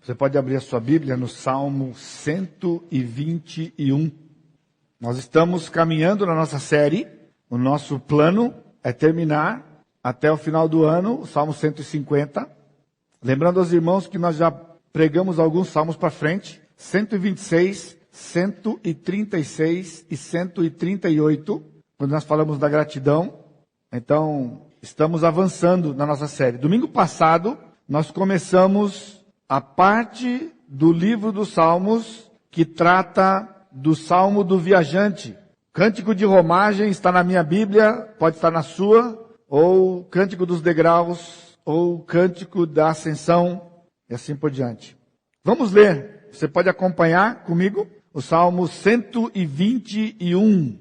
Você pode abrir a sua Bíblia no Salmo 121. Nós estamos caminhando na nossa série. O nosso plano é terminar até o final do ano o Salmo 150. Lembrando aos irmãos que nós já pregamos alguns salmos para frente. 126, 136 e 138, quando nós falamos da gratidão. Então, estamos avançando na nossa série. Domingo passado, nós começamos a parte do livro dos Salmos que trata do Salmo do Viajante. Cântico de Romagem está na minha Bíblia, pode estar na sua, ou Cântico dos Degraus, ou Cântico da Ascensão, e assim por diante. Vamos ler, você pode acompanhar comigo, o Salmo 121.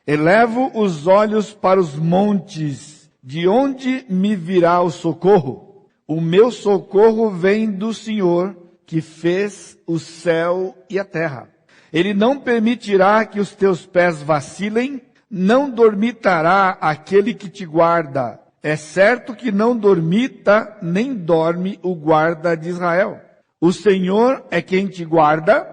Elevo os olhos para os montes, de onde me virá o socorro? O meu socorro vem do Senhor, que fez o céu e a terra. Ele não permitirá que os teus pés vacilem, não dormitará aquele que te guarda. É certo que não dormita, nem dorme o guarda de Israel. O Senhor é quem te guarda,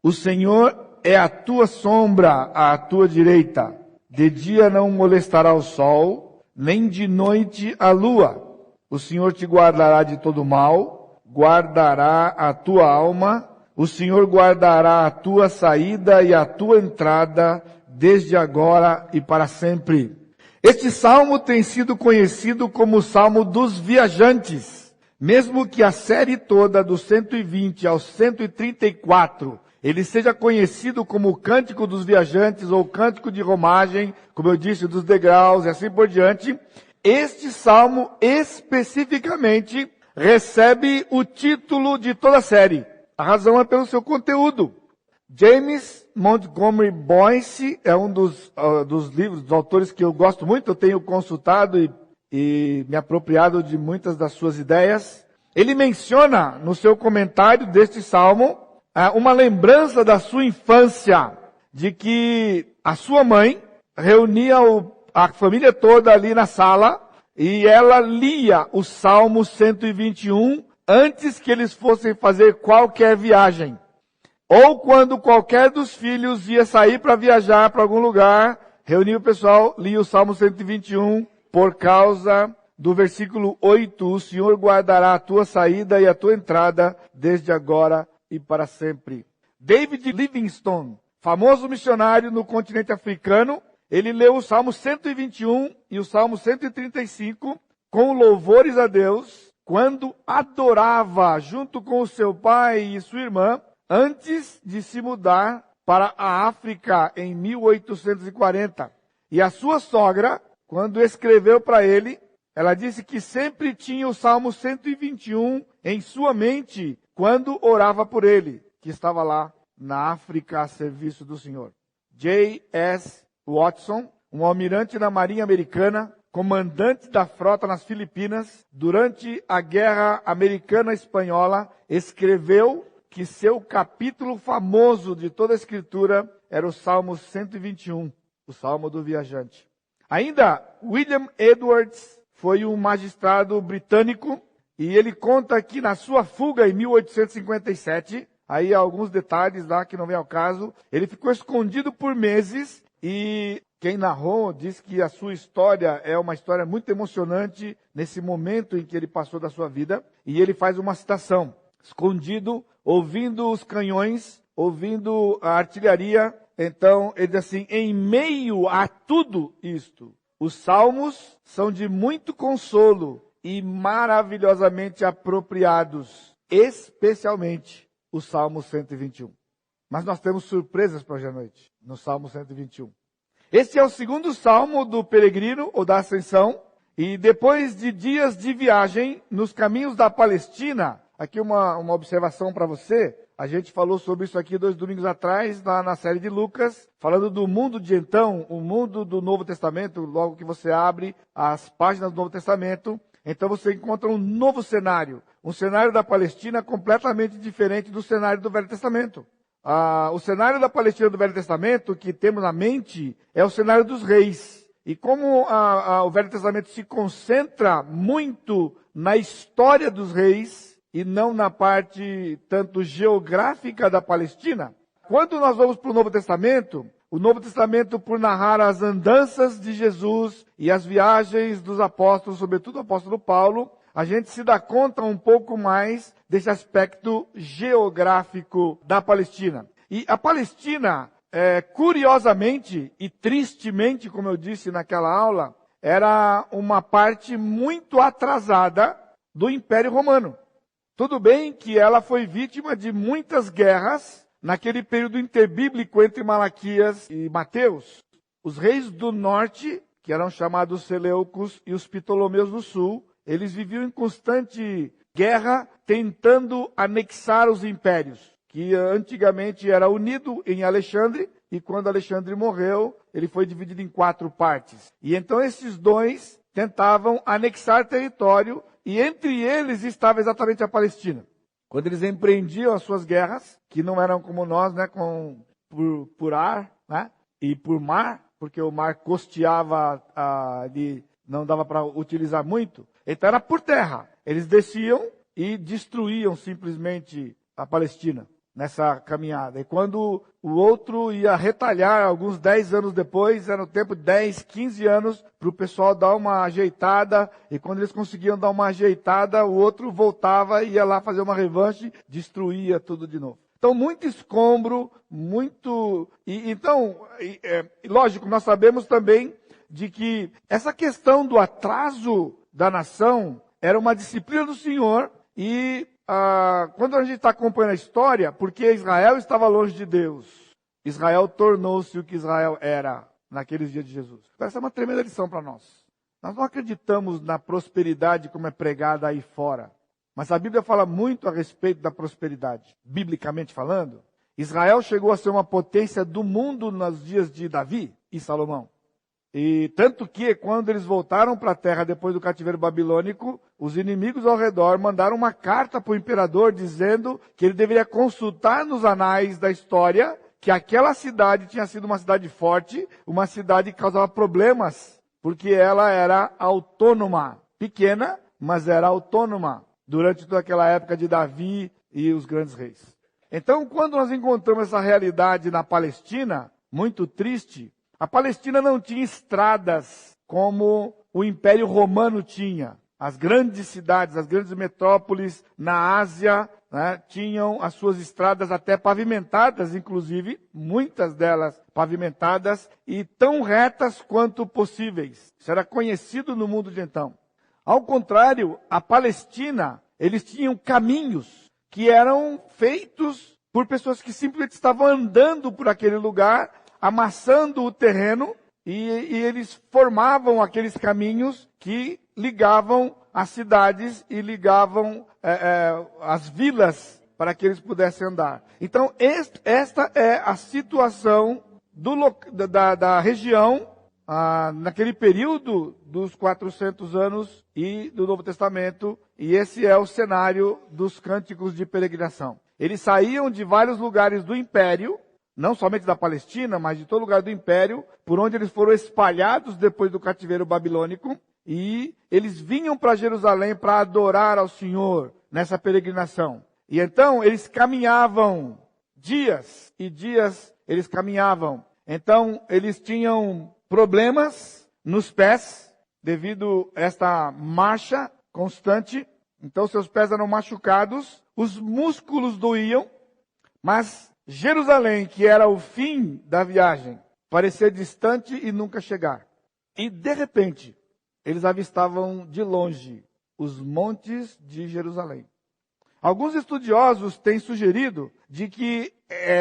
o Senhor é a tua sombra à tua direita. De dia não molestará o sol, nem de noite a lua. O Senhor te guardará de todo mal, guardará a tua alma, o Senhor guardará a tua saída e a tua entrada, desde agora e para sempre. Este salmo tem sido conhecido como o Salmo dos Viajantes, mesmo que a série toda do 120 ao 134, ele seja conhecido como o Cântico dos Viajantes ou Cântico de Romagem, como eu disse, dos degraus e assim por diante. Este salmo especificamente recebe o título de toda a série. A razão é pelo seu conteúdo. James Montgomery Boyce é um dos livros, dos autores que eu gosto muito, eu tenho consultado e me apropriado de muitas das suas ideias. Ele menciona no seu comentário deste salmo uma lembrança da sua infância, de que a sua mãe reunia a família toda ali na sala, e ela lia o Salmo 121 antes que eles fossem fazer qualquer viagem. Ou quando qualquer dos filhos ia sair para viajar para algum lugar, reunia o pessoal, lia o Salmo 121 por causa do versículo 8, o Senhor guardará a tua saída e a tua entrada desde agora e para sempre. David Livingstone, famoso missionário no continente africano, ele leu o Salmo 121 e o Salmo 135 com louvores a Deus, quando adorava junto com o seu pai e sua irmã, antes de se mudar para a África em 1840. E a sua sogra, quando escreveu para ele, ela disse que sempre tinha o Salmo 121 em sua mente quando orava por ele, que estava lá na África a serviço do Senhor. J.S. Watson, um almirante na Marinha Americana, comandante da frota nas Filipinas, durante a Guerra Americana-Espanhola, escreveu que seu capítulo famoso de toda a Escritura era o Salmo 121, o Salmo do Viajante. Ainda, William Edwards foi um magistrado britânico, e ele conta que na sua fuga em 1857, aí há alguns detalhes lá que não vem ao caso, ele ficou escondido por meses, e quem narrou diz que a sua história é uma história muito emocionante nesse momento em que ele passou da sua vida. E ele faz uma citação, escondido, ouvindo os canhões, ouvindo a artilharia. Então ele diz assim, em meio a tudo isto, os salmos são de muito consolo e maravilhosamente apropriados, especialmente o Salmo 121. Mas nós temos surpresas para hoje à noite, no Salmo 121. Este é o segundo salmo do peregrino, ou da ascensão, e depois de dias de viagem nos caminhos da Palestina, aqui uma observação para você, a gente falou sobre isso aqui 2 domingos atrás, na série de Lucas, falando do mundo de então, o mundo do Novo Testamento, logo que você abre as páginas do Novo Testamento, então você encontra um novo cenário, um cenário da Palestina completamente diferente do cenário do Velho Testamento. O cenário da Palestina do Velho Testamento que temos na mente é o cenário dos reis. E como o Velho Testamento se concentra muito na história dos reis, e não na parte tanto geográfica da Palestina. Quando nós vamos para o Novo Testamento, o Novo Testamento, por narrar as andanças de Jesus e as viagens dos apóstolos, sobretudo o apóstolo Paulo, a gente se dá conta um pouco mais desse aspecto geográfico da Palestina. E a Palestina, curiosamente e tristemente, como eu disse naquela aula, era uma parte muito atrasada do Império Romano. Tudo bem que ela foi vítima de muitas guerras naquele período interbíblico entre Malaquias e Mateus. Os reis do norte, que eram chamados Seleucos, e os Ptolomeus do sul, eles viviam em constante guerra, tentando anexar os impérios, que antigamente era unido em Alexandre, e quando Alexandre morreu, ele foi dividido em 4 partes. E então esses dois tentavam anexar território, e entre eles estava exatamente a Palestina. Quando eles empreendiam as suas guerras, que não eram como nós, né, por ar, né, e por mar, porque o mar costeava, não dava para utilizar muito, então era por terra. Eles desciam e destruíam simplesmente a Palestina nessa caminhada. E quando o outro ia retalhar, alguns 10 anos depois, era no tempo de 10, 15 anos, para o pessoal dar uma ajeitada, e quando eles conseguiam dar uma ajeitada, o outro voltava e ia lá fazer uma revanche, destruía tudo de novo. Então, muito escombro, lógico, nós sabemos também de que essa questão do atraso da nação era uma disciplina do Senhor, e quando a gente está acompanhando a história, porque Israel estava longe de Deus, Israel tornou-se o que Israel era naqueles dias de Jesus. Então, essa é uma tremenda lição para nós. Nós não acreditamos na prosperidade como é pregada aí fora. Mas a Bíblia fala muito a respeito da prosperidade. Biblicamente falando, Israel chegou a ser uma potência do mundo nos dias de Davi e Salomão. E tanto que, quando eles voltaram para a terra depois do cativeiro babilônico, os inimigos ao redor mandaram uma carta para o imperador dizendo que ele deveria consultar nos anais da história que aquela cidade tinha sido uma cidade forte, uma cidade que causava problemas, porque ela era autônoma, pequena, mas era autônoma, durante toda aquela época de Davi e os grandes reis. Então, quando nós encontramos essa realidade na Palestina, muito triste, a Palestina não tinha estradas como o Império Romano tinha. As grandes cidades, as grandes metrópoles na Ásia, né, tinham as suas estradas até pavimentadas, inclusive, muitas delas pavimentadas e tão retas quanto possíveis. Isso era conhecido no mundo de então. Ao contrário, a Palestina, eles tinham caminhos que eram feitos por pessoas que simplesmente estavam andando por aquele lugar, amassando o terreno, e eles formavam aqueles caminhos que ligavam as cidades e ligavam as vilas para que eles pudessem andar. Então, esta é a situação da região naquele período dos 400 anos e do Novo Testamento, e esse é o cenário dos cânticos de peregrinação. Eles saíam de vários lugares do Império, não somente da Palestina, mas de todo lugar do Império, por onde eles foram espalhados depois do cativeiro babilônico, e eles vinham para Jerusalém para adorar ao Senhor nessa peregrinação. E então eles caminhavam dias e dias, eles caminhavam. Então eles tinham problemas nos pés, devido a esta marcha constante. Então seus pés eram machucados, os músculos doíam, mas Jerusalém, que era o fim da viagem, parecia distante e nunca chegar. E de repente, eles avistavam de longe os montes de Jerusalém. Alguns estudiosos têm sugerido de que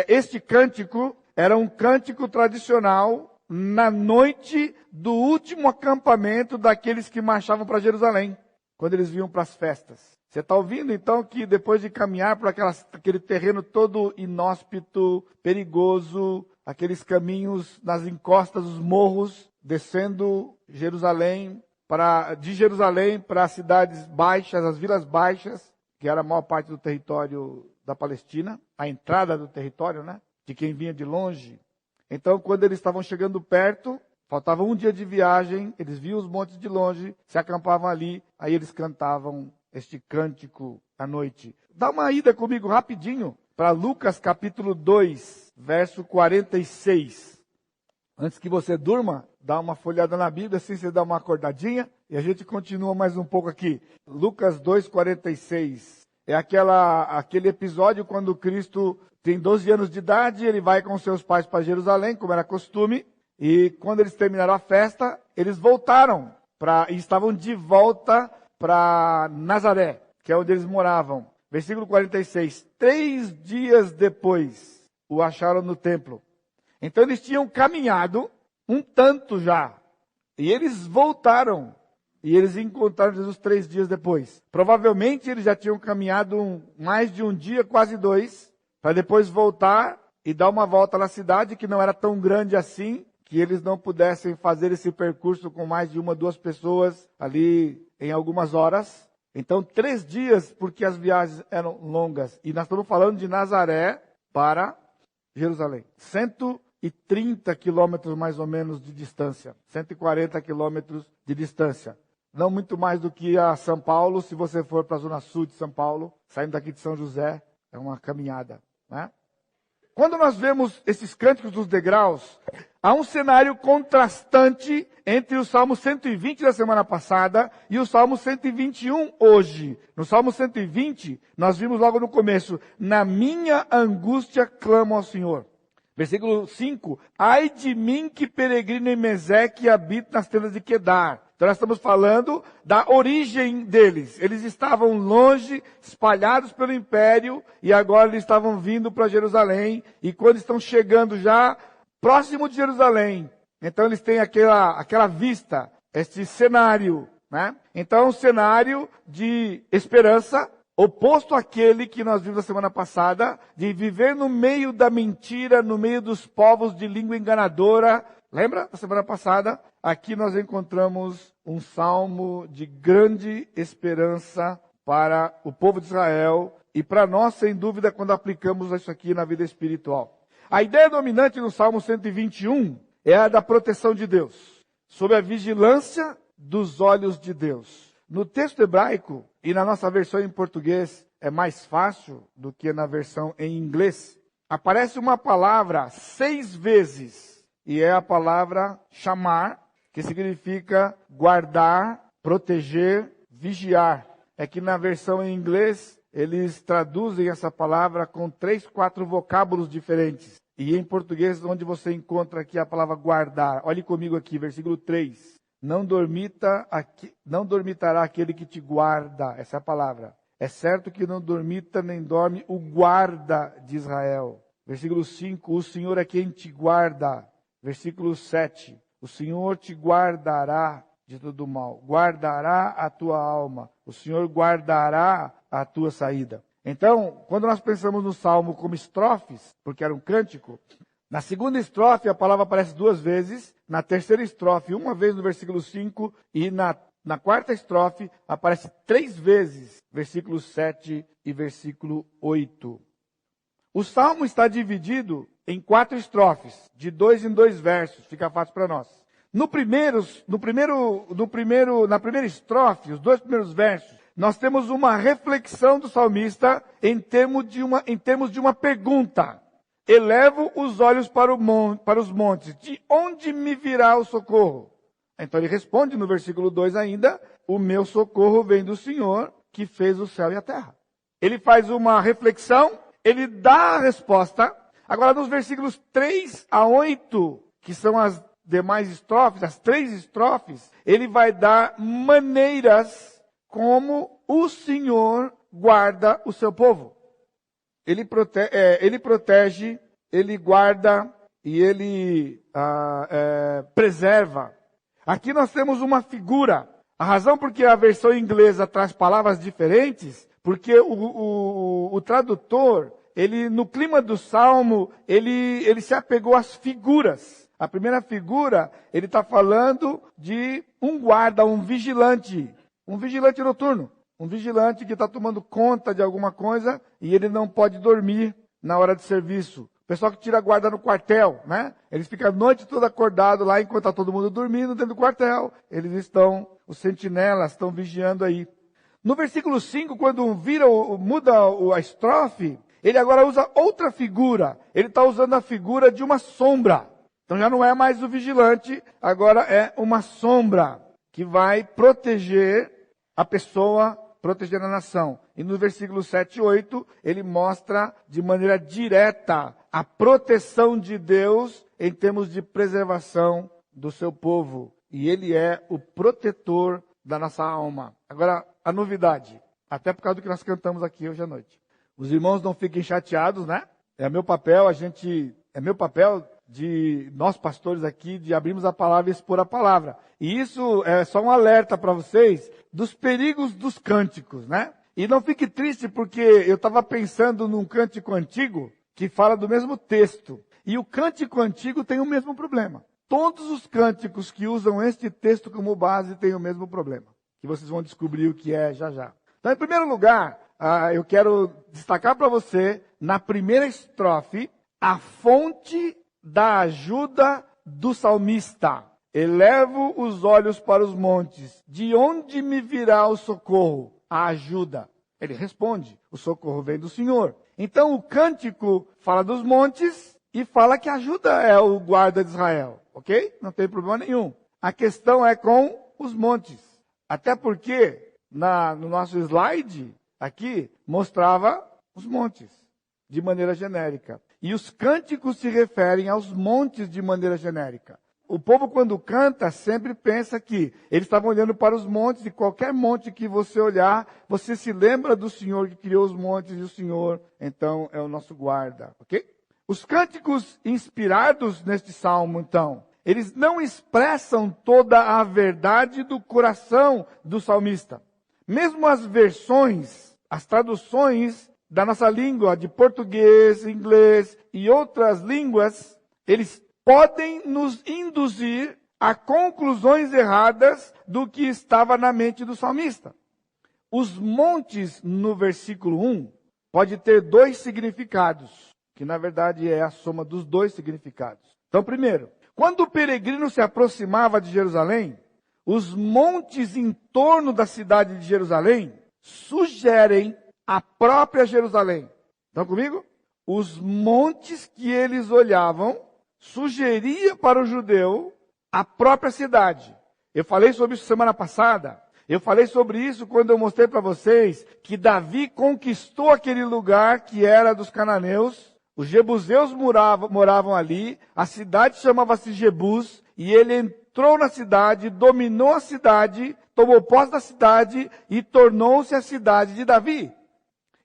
este cântico era um cântico tradicional na noite do último acampamento daqueles que marchavam para Jerusalém, quando eles vinham para as festas. Você está ouvindo então que depois de caminhar por aquele terreno todo inóspito, perigoso, aqueles caminhos nas encostas dos morros, descendo Jerusalém, de Jerusalém para as cidades baixas, as vilas baixas, que era a maior parte do território da Palestina, a entrada do território, né, de quem vinha de longe. Então, quando eles estavam chegando perto, faltava um dia de viagem, eles viam os montes de longe, se acampavam ali, aí eles cantavam este cântico à noite. Dá uma ida comigo rapidinho para Lucas capítulo 2, verso 46. Antes que você durma, dá uma folhada na Bíblia, assim você dá uma acordadinha, e a gente continua mais um pouco aqui. Lucas 2, 46. É aquele episódio quando Cristo tem 12 anos de idade, ele vai com seus pais para Jerusalém, como era costume, e quando eles terminaram a festa, eles voltaram e estavam de volta para Nazaré, que é onde eles moravam. Versículo 46. 3 dias depois, o acharam no templo. Então eles tinham caminhado um tanto já, e eles voltaram. E eles encontraram Jesus 3 dias depois. Provavelmente eles já tinham caminhado mais de um dia, quase 2, para depois voltar e dar uma volta na cidade, que não era tão grande assim, que eles não pudessem fazer esse percurso com mais de 1, 2 pessoas ali em algumas horas. Então 3 dias, porque as viagens eram longas. E nós estamos falando de Nazaré para Jerusalém. 130 quilômetros mais ou menos de distância. 140 quilômetros de distância. Não muito mais do que a São Paulo, se você for para a zona sul de São Paulo, saindo daqui de São José, é uma caminhada, né? Quando nós vemos esses cânticos dos degraus, há um cenário contrastante entre o Salmo 120 da semana passada e o Salmo 121 hoje. No Salmo 120, nós vimos logo no começo, na minha angústia clamo ao Senhor. Versículo 5, ai de mim que peregrino em Meseque e habito nas tendas de Quedar. Então nós estamos falando da origem deles. Eles estavam longe, espalhados pelo império, e agora eles estavam vindo para Jerusalém. E quando estão chegando já próximo de Jerusalém, então eles têm aquela vista, este cenário, né? Então um cenário de esperança, oposto àquele que nós vimos na semana passada, de viver no meio da mentira, no meio dos povos de língua enganadora. Lembra da semana passada? Aqui nós encontramos um salmo de grande esperança para o povo de Israel e para nós, sem dúvida, quando aplicamos isso aqui na vida espiritual. A ideia dominante no Salmo 121 é a da proteção de Deus, sob a vigilância dos olhos de Deus. No texto hebraico, e na nossa versão em português é mais fácil do que na versão em inglês, aparece uma palavra 6 vezes, e é a palavra chamar, que significa guardar, proteger, vigiar. É que na versão em inglês, eles traduzem essa palavra com 3, 4 vocábulos diferentes. E em português, onde você encontra aqui a palavra guardar. Olhe comigo aqui, versículo 3. Não dormitará aquele que te guarda. Essa é a palavra. É certo que não dormita nem dorme o guarda de Israel. Versículo 5. O Senhor é quem te guarda. Versículo 7. O Senhor te guardará de todo mal. Guardará a tua alma. O Senhor guardará a tua saída. Então, quando nós pensamos no Salmo como estrofes, porque era um cântico, na segunda estrofe a palavra aparece 2 vezes, na terceira estrofe 1 vez no versículo 5 e na quarta estrofe aparece 3 vezes, versículo 7 e versículo 8. O Salmo está dividido em 4 estrofes, de 2 em 2 versos, fica fácil para nós. Na primeira estrofe, os 2 primeiros versos, nós temos uma reflexão do salmista em termos de uma pergunta. Elevo os olhos para os montes. De onde me virá o socorro? Então ele responde no versículo 2 ainda, o meu socorro vem do Senhor, que fez o céu e a terra. Ele faz uma reflexão, ele dá a resposta. Agora nos versículos 3 a 8, que são as demais estrofes, as 3 estrofes, ele vai dar maneiras como o Senhor guarda o seu povo. Ele protege, ele guarda e ele preserva. Aqui nós temos uma figura. A razão porque a versão inglesa traz palavras diferentes, porque o tradutor, ele no clima do Salmo, ele se apegou às figuras. A primeira figura, ele está falando de um guarda, um vigilante noturno. Um vigilante que está tomando conta de alguma coisa e ele não pode dormir na hora de serviço. O pessoal que tira a guarda no quartel, né? Eles ficam a noite toda acordado lá enquanto está todo mundo dormindo dentro do quartel. Os sentinelas estão vigiando aí. No versículo 5, quando muda a estrofe, ele agora usa outra figura. Ele está usando a figura de uma sombra. Então já não é mais o vigilante, agora é uma sombra que vai proteger a pessoa, proteger a nação. E no versículo 7 e 8, ele mostra de maneira direta a proteção de Deus em termos de preservação do seu povo. E ele é o protetor da nossa alma. Agora, a novidade, até por causa do que nós cantamos aqui hoje à noite. Os irmãos não fiquem chateados, né? É meu papel de nós pastores aqui, de abrirmos a palavra e expor a palavra. E isso é só um alerta para vocês dos perigos dos cânticos, né? E não fique triste porque eu estava pensando num cântico antigo que fala do mesmo texto. E o cântico antigo tem o mesmo problema. Todos os cânticos que usam este texto como base têm o mesmo problema, que vocês vão descobrir o que é já já. Então, em primeiro lugar, eu quero destacar para você, na primeira estrofe, a fonte da ajuda do salmista. Elevo os olhos para os montes. De onde me virá o socorro? A ajuda. Ele responde, o socorro vem do Senhor. Então, o cântico fala dos montes e fala que a ajuda é o guarda de Israel. Ok? Não tem problema nenhum. A questão é com os montes. Até porque, no nosso slide, aqui, mostrava os montes, de maneira genérica. E os cânticos se referem aos montes de maneira genérica. O povo, quando canta, sempre pensa que eles estavam olhando para os montes, e qualquer monte que você olhar, você se lembra do Senhor que criou os montes, e o Senhor, então, é o nosso guarda. Ok? Os cânticos inspirados neste salmo, então, eles não expressam toda a verdade do coração do salmista. Mesmo as versões, as traduções da nossa língua, de português, inglês e outras línguas, eles podem nos induzir a conclusões erradas do que estava na mente do salmista. Os montes, no versículo 1, pode ter dois significados, que na verdade é a soma dos dois significados. Então, primeiro, quando o peregrino se aproximava de Jerusalém, os montes em torno da cidade de Jerusalém sugerem a própria Jerusalém. Estão comigo? Os montes que eles olhavam sugeria para o judeu a própria cidade. Eu falei sobre isso semana passada. Eu falei sobre isso quando eu mostrei para vocês que Davi conquistou aquele lugar que era dos cananeus. Os jebuseus moravam ali, a cidade chamava-se Jebus, e ele entrou na cidade, dominou a cidade, tomou posse da cidade e tornou-se a cidade de Davi.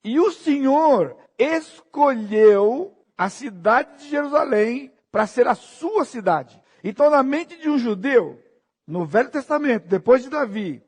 E o Senhor escolheu a cidade de Jerusalém para ser a sua cidade. Então, na mente de um judeu, no Velho Testamento, depois de Davi,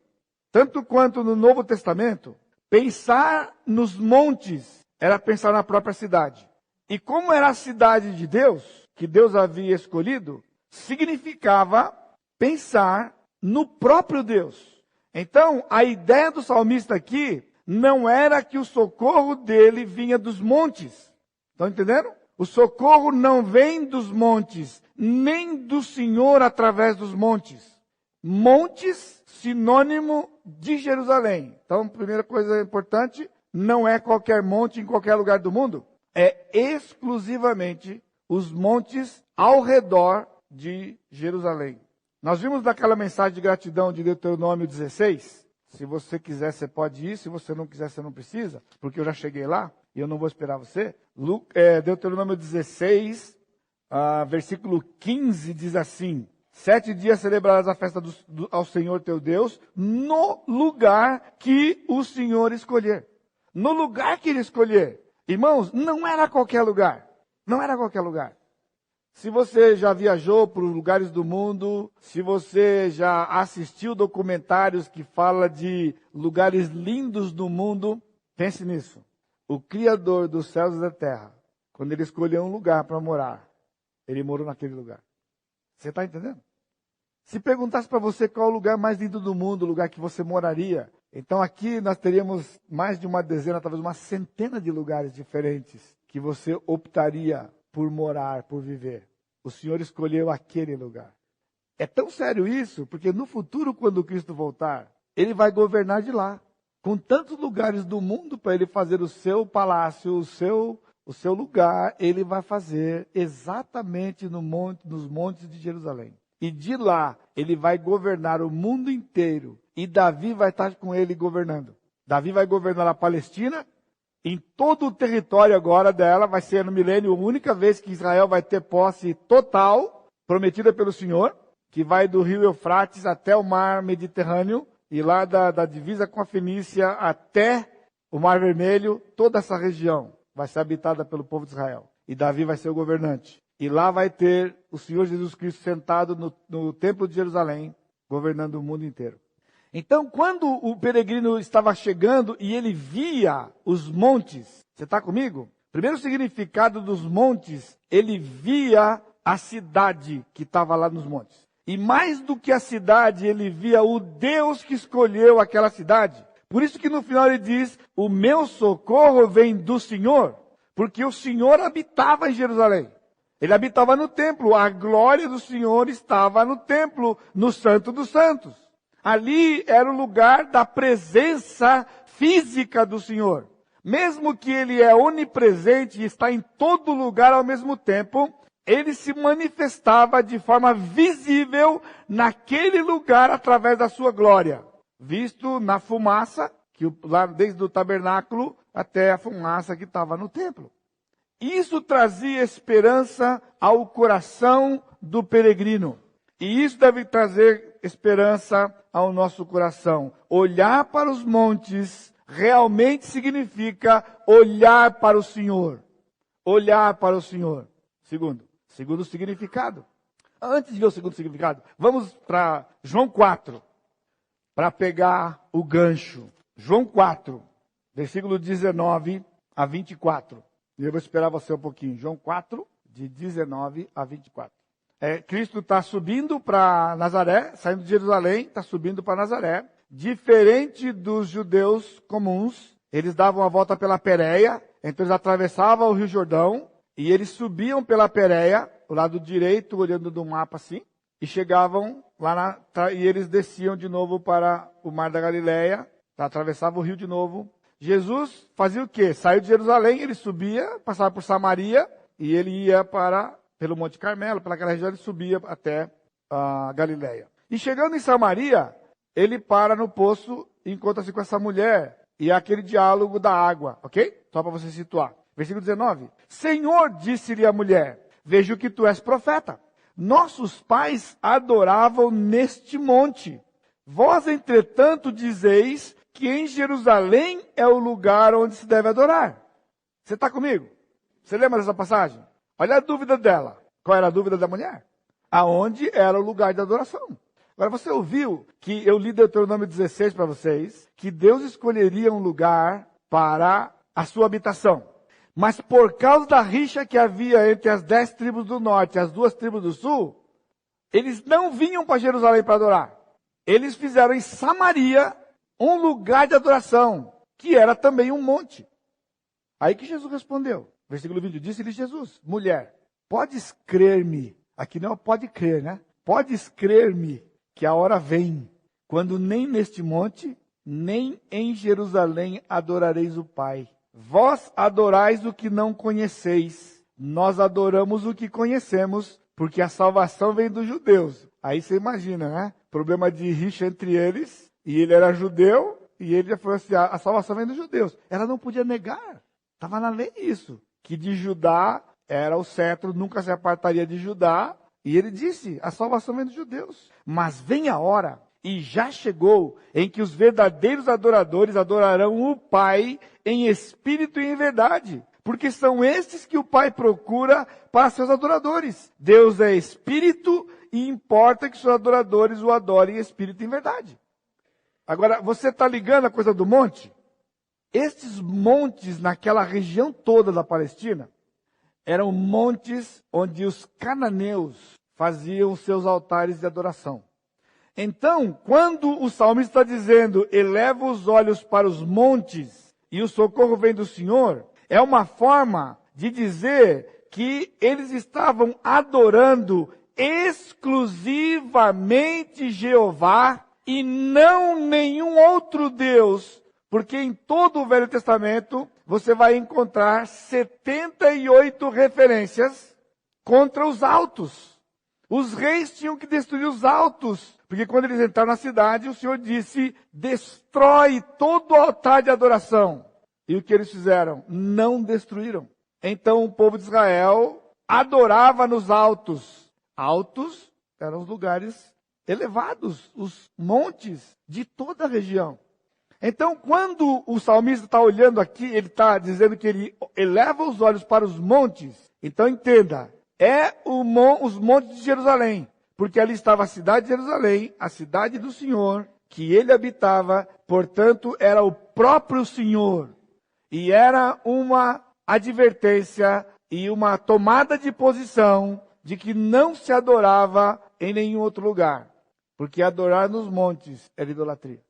tanto quanto no Novo Testamento, pensar nos montes era pensar na própria cidade. E como era a cidade de Deus, que Deus havia escolhido, significava pensar no próprio Deus. Então, a ideia do salmista aqui não era que o socorro dele vinha dos montes. Estão entendendo? O socorro não vem dos montes, nem do Senhor através dos montes. Montes, sinônimo de Jerusalém. Então, primeira coisa importante, não é qualquer monte em qualquer lugar do mundo. É exclusivamente os montes ao redor de Jerusalém. Nós vimos naquela mensagem de gratidão de Deuteronômio 16. Se você quiser, você pode ir. Se você não quiser, você não precisa. Porque eu já cheguei lá e eu não vou esperar você. Deuteronômio 16, versículo 15 diz assim: 7 dias celebrarás a festa ao Senhor teu Deus no lugar que o Senhor escolher. No lugar que ele escolher. Irmãos, não era qualquer lugar. Não era qualquer lugar. Se você já viajou por lugares do mundo, se você já assistiu documentários que falam de lugares lindos do mundo, pense nisso. O Criador dos céus e da terra, quando ele escolheu um lugar para morar, ele morou naquele lugar. Você está entendendo? Se perguntasse para você qual é o lugar mais lindo do mundo, o lugar que você moraria, então aqui nós teríamos mais de uma dezena, talvez uma centena de lugares diferentes que você optaria por morar, por viver. O Senhor escolheu aquele lugar. É tão sério isso, porque no futuro, quando Cristo voltar, ele vai governar de lá. com tantos lugares do mundo para ele fazer o seu palácio, o seu lugar, ele vai fazer exatamente nos montes de Jerusalém. E de lá, ele vai governar o mundo inteiro. E Davi vai estar com ele governando. Davi vai governar a Palestina. Em todo o território agora dela, vai ser no milênio a única vez que Israel vai ter posse total, prometida pelo Senhor, que vai do rio Eufrates até o mar Mediterrâneo, e lá da divisa com a Fenícia até o Mar Vermelho, toda essa região vai ser habitada pelo povo de Israel. E Davi vai ser o governante. E lá vai ter o Senhor Jesus Cristo sentado no templo de Jerusalém, governando o mundo inteiro. Então, quando o peregrino estava chegando e ele via os montes, você está comigo? Primeiro significado dos montes, ele via a cidade que estava lá nos montes. E mais do que a cidade, ele via o Deus que escolheu aquela cidade. Por isso que no final ele diz, o meu socorro vem do Senhor, porque o Senhor habitava em Jerusalém. Ele habitava no templo, a glória do Senhor estava no templo, no Santo dos Santos. Ali era o lugar da presença física do Senhor. Mesmo que ele é onipresente e está em todo lugar ao mesmo tempo, ele se manifestava de forma visível naquele lugar através da sua glória. Visto na fumaça, lá desde o tabernáculo até a fumaça que estava no templo. Isso trazia esperança ao coração do peregrino. E isso deve trazer esperança ao nosso coração. Olhar para os montes realmente significa olhar para o Senhor. Olhar para o Senhor. Segundo significado. Antes de ver o segundo significado, vamos para João 4. Para pegar o gancho. João 4, versículo 19 a 24. E eu vou esperar você um pouquinho. João 4, de 19 a 24. Cristo está subindo para Nazaré, saindo de Jerusalém, está subindo para Nazaré. Diferente dos judeus comuns, eles davam a volta pela Pérea, então eles atravessavam o Rio Jordão, e eles subiam pela Pérea, o lado direito, olhando do mapa assim, e chegavam lá e eles desciam de novo para o Mar da Galileia, atravessavam o rio de novo. Jesus fazia o quê? Saiu de Jerusalém, ele subia, passava por Samaria, e ele ia pelo Monte Carmelo, pelaquela região, ele subia até a Galileia. E chegando em Samaria, ele para no poço e encontra-se com essa mulher, e é aquele diálogo da água, ok? Só para você situar. Versículo 19. Senhor, disse-lhe a mulher, vejo que tu és profeta. Nossos pais adoravam neste monte. Vós, entretanto, dizeis que em Jerusalém é o lugar onde se deve adorar. Você está comigo? Você lembra dessa passagem? Olha a dúvida dela. Qual era a dúvida da mulher? Aonde era o lugar de adoração? Agora, você ouviu que eu li Deuteronômio 16 para vocês, que Deus escolheria um lugar para a sua habitação. Mas por causa da rixa que havia entre as 10 tribos do norte e as 2 tribos do sul, eles não vinham para Jerusalém para adorar. Eles fizeram em Samaria um lugar de adoração, que era também um monte. Aí que Jesus respondeu. Versículo 20, disse-lhe Jesus, mulher, podes crer-me, aqui não pode crer, né? Podes crer-me que a hora vem, quando nem neste monte, nem em Jerusalém adorareis o Pai. Vós adorais o que não conheceis, nós adoramos o que conhecemos, porque a salvação vem dos judeus. Aí você imagina, né? Problema de rixa entre eles, e ele era judeu, e ele já falou assim, a salvação vem dos judeus. Ela não podia negar, estava na lei isso, que de Judá era o cetro, nunca se apartaria de Judá, e ele disse, a salvação vem dos judeus. Mas vem a hora, e já chegou, em que os verdadeiros adoradores adorarão o Pai em espírito e em verdade. Porque são estes que o Pai procura para seus adoradores. Deus é espírito e importa que seus adoradores o adorem em espírito e em verdade. Agora, você está ligando a coisa do monte? Estes montes naquela região toda da Palestina eram montes onde os cananeus faziam seus altares de adoração. Então, quando o salmista está dizendo, eleva os olhos para os montes e o socorro vem do Senhor, é uma forma de dizer que eles estavam adorando exclusivamente Jeová e não nenhum outro Deus, Porque em todo o Velho Testamento, você vai encontrar 78 referências contra os altos. Os reis tinham que destruir os altos, porque quando eles entraram na cidade, o Senhor disse, destrói todo o altar de adoração. E o que eles fizeram? Não destruíram. Então o povo de Israel adorava nos altos. Altos eram os lugares elevados, os montes de toda a região. Então, quando o salmista está olhando aqui, ele está dizendo que ele eleva os olhos para os montes. Então, entenda, os montes de Jerusalém, porque ali estava a cidade de Jerusalém, a cidade do Senhor, que ele habitava, portanto, era o próprio Senhor. E era uma advertência e uma tomada de posição de que não se adorava em nenhum outro lugar. Porque adorar nos montes era idolatria.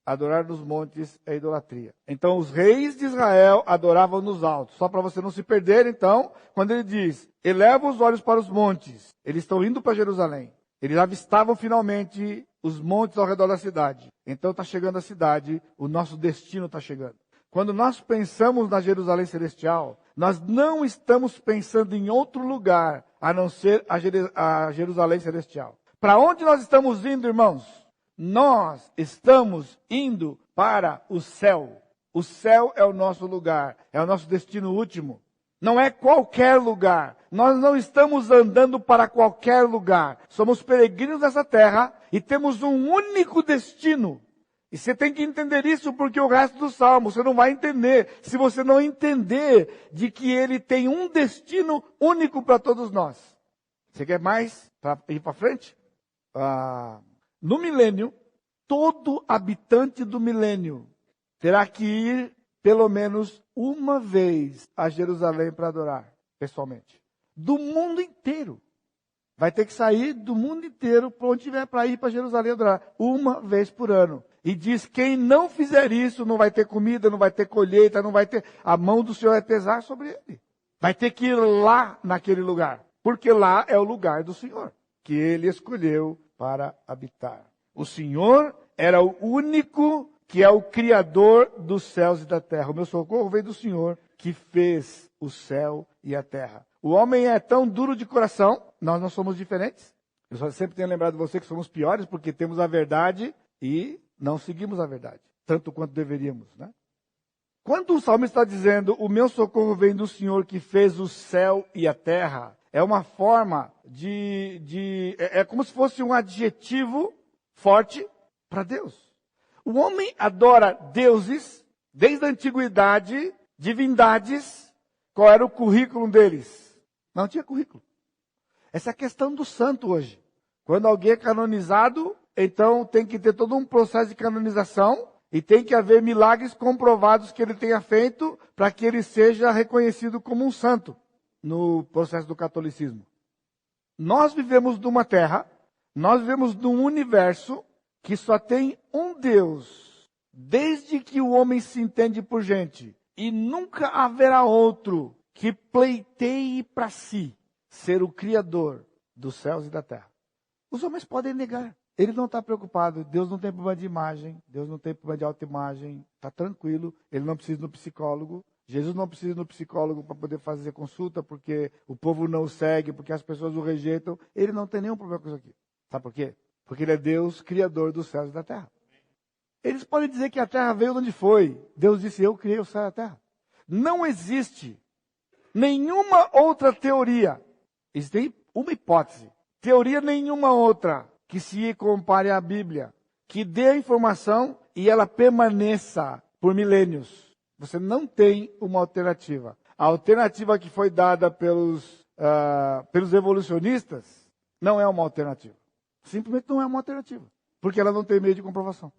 Adorar nos montes é idolatria. Então os reis de Israel adoravam nos altos. Só para você não se perder, então, quando ele diz, eleva os olhos para os montes, eles estão indo para Jerusalém. Eles avistavam finalmente os montes ao redor da cidade. Então está chegando a cidade, o nosso destino está chegando. Quando nós pensamos na Jerusalém celestial, nós não estamos pensando em outro lugar a não ser a Jerusalém celestial. Para onde nós estamos indo, irmãos? Nós estamos indo para o céu. O céu é o nosso lugar, é o nosso destino último. Não é qualquer lugar. Nós não estamos andando para qualquer lugar. Somos peregrinos nessa terra e temos um único destino. E você tem que entender isso porque o resto do salmo você não vai entender se você não entender de que ele tem um destino único para todos nós. Você quer mais para ir para frente? No milênio, todo habitante do milênio terá que ir pelo menos uma vez a Jerusalém para adorar, pessoalmente. Do mundo inteiro. Vai ter que sair do mundo inteiro para onde tiver para ir para Jerusalém adorar, uma vez por ano. E diz, quem não fizer isso, não vai ter comida, não vai ter colheita, não vai ter... A mão do Senhor vai pesar sobre ele. Vai ter que ir lá naquele lugar. Porque lá é o lugar do Senhor, que ele escolheu para habitar. O Senhor era o único que é o Criador dos céus e da terra. O meu socorro veio do Senhor, que fez o céu e a terra. O homem é tão duro de coração, nós não somos diferentes. Eu só sempre tenho lembrado você que somos piores, porque temos a verdade e não seguimos a verdade, tanto quanto deveríamos, né? Quando o salmista está dizendo, o meu socorro vem do Senhor que fez o céu e a terra, é uma forma é como se fosse um adjetivo forte para Deus. O homem adora deuses, desde a antiguidade, divindades. Qual era o currículo deles? Não tinha currículo. Essa é a questão do santo hoje. Quando alguém é canonizado, então tem que ter todo um processo de canonização e tem que haver milagres comprovados que ele tenha feito para que ele seja reconhecido como um santo no processo do catolicismo. Nós vivemos numa terra, nós vivemos num universo que só tem um Deus, desde que o homem se entende por gente, e nunca haverá outro que pleiteie para si ser o Criador dos céus e da terra. Os homens podem negar. Ele não está preocupado. Deus não tem problema de imagem. Deus não tem problema de autoimagem. Está tranquilo. Ele não precisa ir no psicólogo. Jesus não precisa ir no psicólogo para poder fazer consulta, porque o povo não o segue, porque as pessoas o rejeitam. Ele não tem nenhum problema com isso aqui. Sabe por quê? Porque ele é Deus, Criador dos céus e da terra. Eles podem dizer que a terra veio de onde foi. Deus disse, eu criei o céu e a terra. Não existe nenhuma outra teoria. Existe uma hipótese. Teoria nenhuma outra que se compare à Bíblia. Que dê a informação e ela permaneça por milênios. Você não tem uma alternativa. A alternativa que foi dada pelos evolucionistas não é uma alternativa. Simplesmente não é uma alternativa. Porque ela não tem meio de comprovação.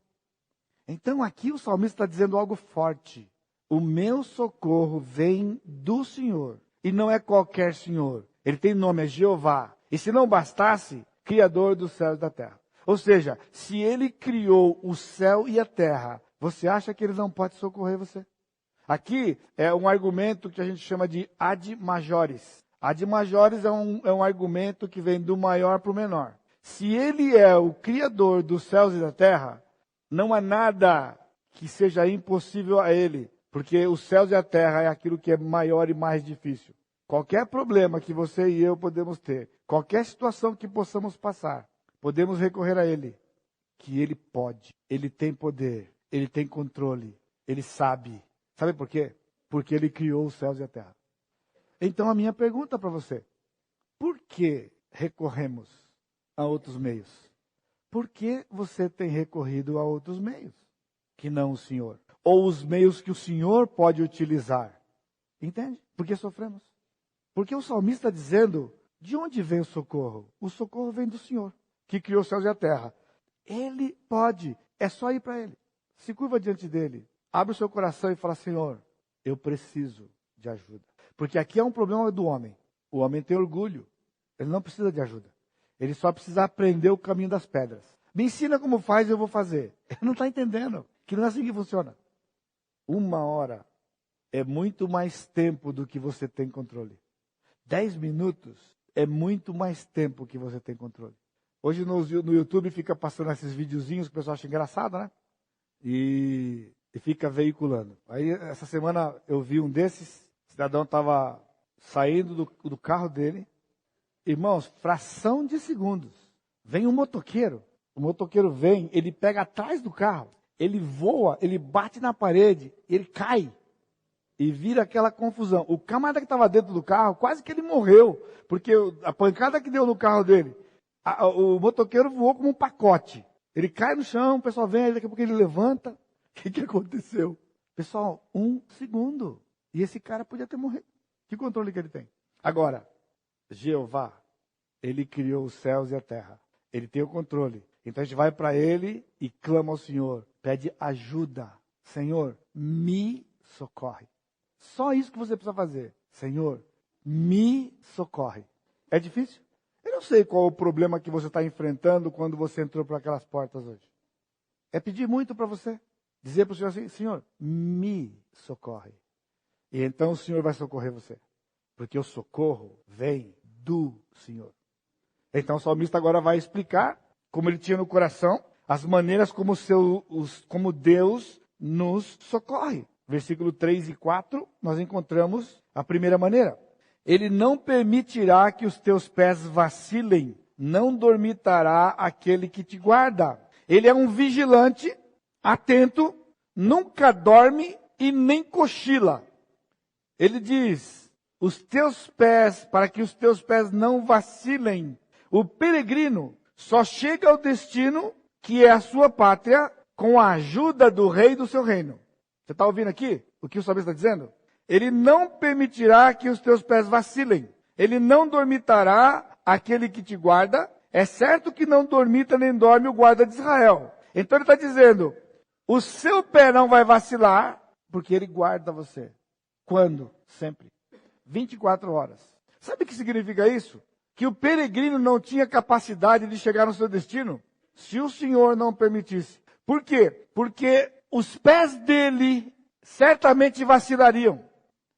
Então aqui o salmista está dizendo algo forte. O meu socorro vem do Senhor. E não é qualquer Senhor. Ele tem nome, é Jeová. E se não bastasse, Criador dos céus e da terra. Ou seja, se ele criou o céu e a terra, você acha que ele não pode socorrer você? Aqui é um argumento que a gente chama de ad majores. Ad majores é um argumento que vem do maior para o menor. Se ele é o Criador dos céus e da terra, não há nada que seja impossível a Ele, porque os céus e a terra é aquilo que é maior e mais difícil. Qualquer problema que você e eu podemos ter, qualquer situação que possamos passar, podemos recorrer a Ele, que Ele pode, Ele tem poder, Ele tem controle, Ele sabe. Sabe por quê? Porque Ele criou os céus e a terra. Então a minha pergunta para você, por que recorremos a outros meios? Por que você tem recorrido a outros meios que não o Senhor? Ou os meios que o Senhor pode utilizar? Entende? Por que sofremos? Porque o salmista está dizendo, de onde vem o socorro? O socorro vem do Senhor, que criou os céus e a terra. Ele pode, é só ir para Ele. Se curva diante dEle, abre o seu coração e fala, Senhor, eu preciso de ajuda. Porque aqui é um problema do homem. O homem tem orgulho, ele não precisa de ajuda. Ele só precisa aprender o caminho das pedras. Me ensina como faz, eu vou fazer. Ele não está entendendo que não é assim que funciona. 1 hora é muito mais tempo do que você tem controle. 10 minutos é muito mais tempo que você tem controle. Hoje no YouTube fica passando esses videozinhos que o pessoal acha engraçado, né? E fica veiculando. Aí essa semana eu vi um desses, o cidadão estava saindo do carro dele. Irmãos, fração de segundos. Vem um motoqueiro. O motoqueiro vem, ele pega atrás do carro. Ele voa, ele bate na parede, ele cai. E vira aquela confusão. O camarada que estava dentro do carro, quase que ele morreu. Porque a pancada que deu no carro dele, o motoqueiro voou como um pacote. Ele cai no chão, o pessoal vem, daqui a pouco ele levanta. O que aconteceu? Pessoal, 1 segundo. E esse cara podia ter morrido. Que controle que ele tem? Agora, Jeová, Ele criou os céus e a terra. Ele tem o controle. Então a gente vai para Ele e clama ao Senhor. Pede ajuda. Senhor, me socorre. Só isso que você precisa fazer. Senhor, me socorre. É difícil? Eu não sei qual o problema que você está enfrentando quando você entrou por aquelas portas hoje. É pedir muito para você. Dizer para o Senhor assim, Senhor, me socorre. E então o Senhor vai socorrer você. Porque o socorro vem do Senhor. Então o salmista agora vai explicar, como ele tinha no coração, as maneiras como Deus nos socorre. Versículo 3 e 4, nós encontramos a primeira maneira. Ele não permitirá que os teus pés vacilem, não dormitará aquele que te guarda. Ele é um vigilante, atento, nunca dorme e nem cochila. Ele diz, os teus pés, para que os teus pés não vacilem. O peregrino só chega ao destino, que é a sua pátria, com a ajuda do rei do seu reino. Você está ouvindo aqui o que o salmista está dizendo? Ele não permitirá que os teus pés vacilem. Ele não dormitará aquele que te guarda. É certo que não dormita nem dorme o guarda de Israel. Então ele está dizendo, o seu pé não vai vacilar, porque ele guarda você. Quando? Sempre. 24 horas. Sabe o que significa isso? Que o peregrino não tinha capacidade de chegar no seu destino, se o Senhor não permitisse. Por quê? Porque os pés dele certamente vacilariam.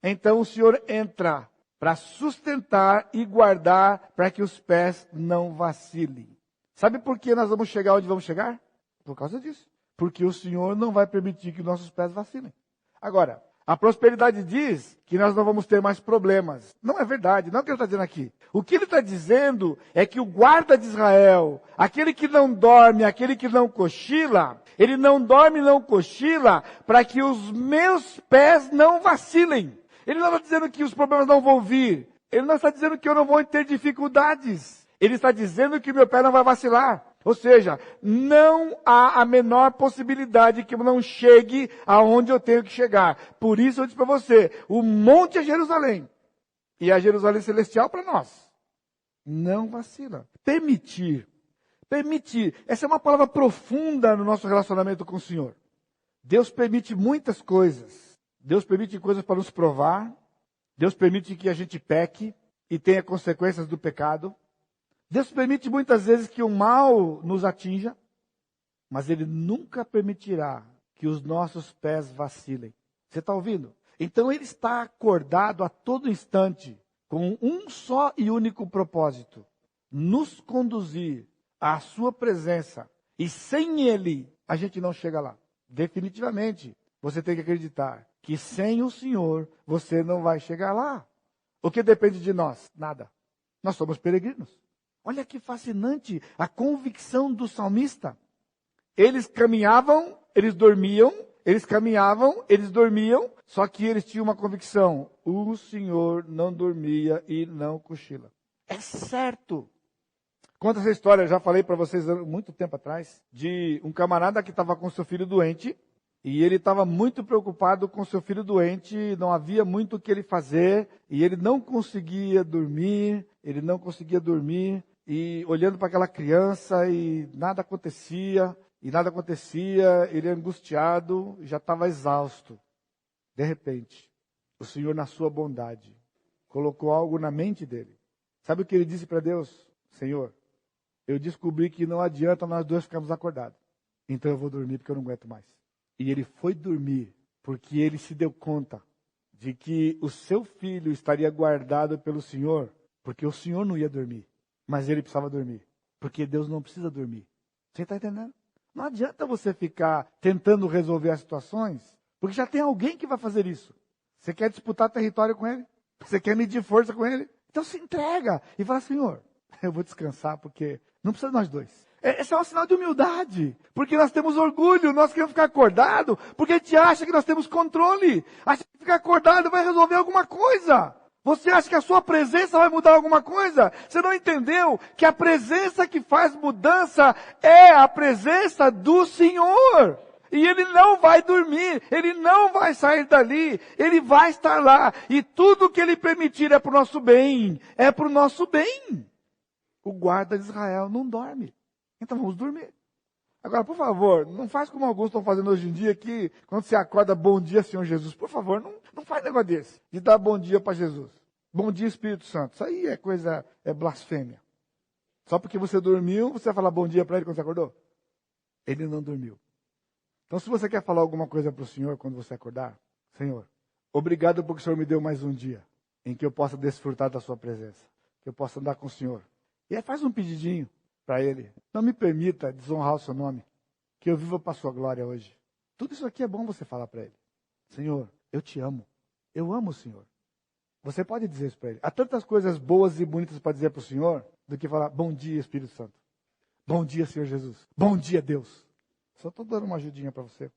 Então o Senhor entra para sustentar e guardar para que os pés não vacilem. Sabe por que nós vamos chegar onde vamos chegar? Por causa disso. Porque o Senhor não vai permitir que nossos pés vacilem. Agora, a prosperidade diz que nós não vamos ter mais problemas. Não é verdade, não é o que ele está dizendo aqui. O que ele está dizendo é que o guarda de Israel, aquele que não dorme, aquele que não cochila, ele não dorme e não cochila para que os meus pés não vacilem. Ele não está dizendo que os problemas não vão vir. Ele não está dizendo que eu não vou ter dificuldades. Ele está dizendo que meu pé não vai vacilar. Ou seja, não há a menor possibilidade que eu não chegue aonde eu tenho que chegar. Por isso eu disse para você, o monte é Jerusalém. E a Jerusalém celestial para nós. Não vacila. Permitir. Essa é uma palavra profunda no nosso relacionamento com o Senhor. Deus permite muitas coisas. Deus permite coisas para nos provar. Deus permite que a gente peque e tenha consequências do pecado. Deus permite muitas vezes que o mal nos atinja, mas Ele nunca permitirá que os nossos pés vacilem. Você está ouvindo? Então Ele está acordado a todo instante com um só e único propósito: nos conduzir à Sua presença. E sem Ele, a gente não chega lá. Definitivamente, você tem que acreditar que sem o Senhor, você não vai chegar lá. O que depende de nós? Nada. Nós somos peregrinos. Olha que fascinante a convicção do salmista. Eles caminhavam, eles dormiam, eles caminhavam, eles dormiam, só que eles tinham uma convicção: o Senhor não dormia e não cochila. É certo. Conta essa história, eu já falei para vocês há muito tempo atrás, de um camarada que estava com seu filho doente, e ele estava muito preocupado com seu filho doente, não havia muito o que ele fazer, e ele não conseguia dormir, e olhando para aquela criança, e nada acontecia, ele angustiado, já estava exausto. De repente, o Senhor, na sua bondade, colocou algo na mente dele. Sabe o que ele disse para Deus? Senhor, eu descobri que não adianta nós dois ficarmos acordados. Então eu vou dormir porque eu não aguento mais. E ele foi dormir porque ele se deu conta de que o seu filho estaria guardado pelo Senhor, porque o Senhor não ia dormir, mas ele precisava dormir, porque Deus não precisa dormir. Você está entendendo? Não adianta você ficar tentando resolver as situações, porque já tem alguém que vai fazer isso. Você quer disputar território com ele? Você quer medir força com ele? Então se entrega e fala: Senhor, eu vou descansar porque não precisa de nós dois. Esse é um sinal de humildade, porque nós temos orgulho, nós queremos ficar acordado, porque a gente acha que nós temos controle, acha que ficar acordado vai resolver alguma coisa. Você acha que a sua presença vai mudar alguma coisa? Você não entendeu que a presença que faz mudança é a presença do Senhor. E Ele não vai dormir, Ele não vai sair dali, Ele vai estar lá. E tudo que Ele permitir é para o nosso bem, é para o nosso bem. O guarda de Israel não dorme. Então vamos dormir. Agora, por favor, não faz como alguns estão fazendo hoje em dia, que quando você acorda, bom dia, Senhor Jesus. Por favor, não faz negócio desse, de dar bom dia para Jesus. Bom dia, Espírito Santo. Isso aí é blasfêmia. Só porque você dormiu, você vai falar bom dia para Ele quando você acordou? Ele não dormiu. Então, se você quer falar alguma coisa para o Senhor quando você acordar: Senhor, obrigado porque o Senhor me deu mais um dia em que eu possa desfrutar da sua presença, que eu possa andar com o Senhor. E aí faz um pedidinho para Ele: não me permita desonrar o seu nome, que eu viva para a sua glória hoje. Tudo isso aqui é bom você falar para Ele. Senhor, eu te amo. Eu amo o Senhor. Você pode dizer isso para Ele. Há tantas coisas boas e bonitas para dizer para o Senhor, do que falar bom dia, Espírito Santo. Bom dia, Senhor Jesus. Bom dia, Deus. Só estou dando uma ajudinha para você.